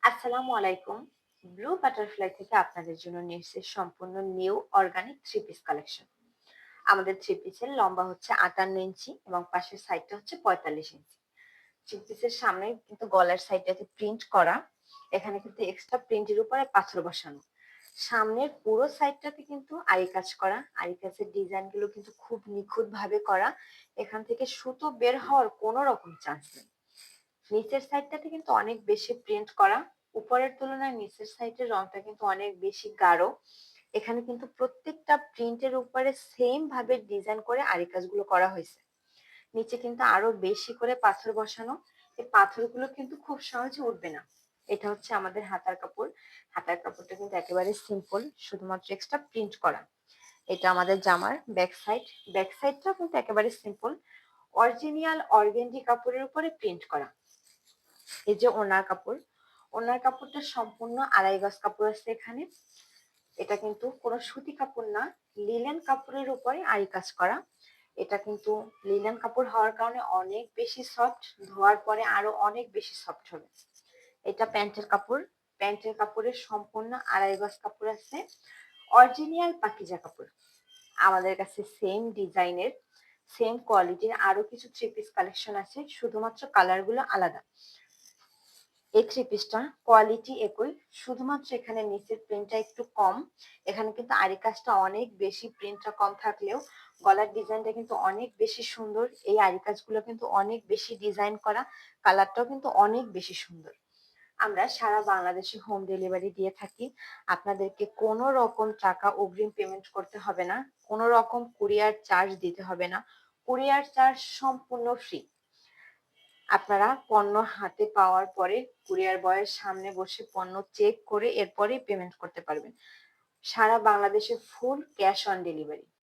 আসসালামু আলাইকুম। Blue butterfly থেকে আপনাদের জন্য নিয়ে এসেছি সম্পূর্ণ new organic three piece collection. আমাদের থ্রি পিসের লম্বা হচ্ছে ৫৮ ইঞ্চি এবং পাশের সাইডটা হচ্ছে ৪৫ ইঞ্চি। থ্রি পিসের সামনে কিন্তু গলার সাইডটাতে প্রিন্ট করা। এখানে কিন্তু এক্সট্রা প্রিন্টের উপরে পাথর বসানো। সামনের পুরো সাইডটাতে কিন্তু আরি কাজ করা। আরি কাজের ডিজাইন গুলো কিন্তু খুব নিখুঁত ভাবে করা। এখান থেকে সুতো বের হওয়ার কোনো রকম চান্স নেই। নিচের সাইডটাতে কিন্তু অনেক বেশি প্রিন্ট করা। উপরের তুলনায় নিচের সাইডের রংটা কিন্তু অনেক বেশি গাঢ়। এখানে কিন্তু প্রত্যেকটা প্রিন্টের উপরে সেম ভাবে ডিজাইন করে আরি কাজগুলো করা হয়েছে। নিচে কিন্তু আরো বেশি করে পাথর বসানো। এই পাথরগুলো কিন্তু খুব সহজে উঠবে না। এটা হচ্ছে আমাদের হাতার কাপড়। হাতার কাপড়টা কিন্তু একেবারে সিম্পল, শুধুমাত্র এক্সট্রা প্রিন্ট করা। এটা আমাদের জামার ব্যাক সাইড। ব্যাক সাইডটাও কিন্তু একেবারে সিম্পল, অরিজিনাল অর্গেন্ডি কাপড়ের উপরে প্রিন্ট করা। এই যে ওনার কাপড়, ওনার কাপড়টা সম্পূর্ণ আড়াই গজ কাপড় আছে এখানে। এটা কিন্তু কোনো সুতি কাপড় না, লিলেন কাপড়ের উপরে আড়ি কাজ করা। এটা কিন্তু লিলেন কাপড় হওয়ার কারণে অনেক বেশি সফট, ধোয়ার পরে আরো অনেক বেশি সফট হবে। এটা প্যান্টের কাপড়। প্যান্টের কাপড়ের সম্পূর্ণ আড়াই গজ কাপড় আছে, অরিজিনাল পাকিজা কাপড়। আমাদের কাছে সেম ডিজাইনের, সেম কোয়ালিটির আরো কিছু থ্রি পিস কালেকশন আছে, শুধুমাত্র কালার গুলো আলাদা। এই থ্রি পিসটা কোয়ালিটি একই, শুধুমাত্র এখানে নিচের প্রিন্টটা একটু কম। এখানে কিন্তু আরি কাজটা অনেক বেশি, প্রিন্টটা কম থাকলেও গলার ডিজাইনটা কিন্তু অনেক বেশি সুন্দর। এই আরি কাজগুলো কিন্তু অনেক বেশি ডিজাইন করা, কালারটাও কিন্তু অনেক বেশি সুন্দর। আমরা সারা বাংলাদেশে হোম ডেলিভারি দিয়ে থাকি। আপনাদেরকে কোনো রকম টাকা অগ্রিম পেমেন্ট করতে হবে না, কোনো রকম কুরিয়ার চার্জ দিতে হবে না। কুরিয়ার চার্জ সম্পূর্ণ ফ্রি। আপনারা পণ্য হাতে পাওয়ার পরে কুরিয়ার বয়ের সামনে বসে পণ্য চেক করে এরপরেই পেমেন্ট করতে পারবেন। সারা বাংলাদেশে ফুল ক্যাশ অন ডেলিভারি।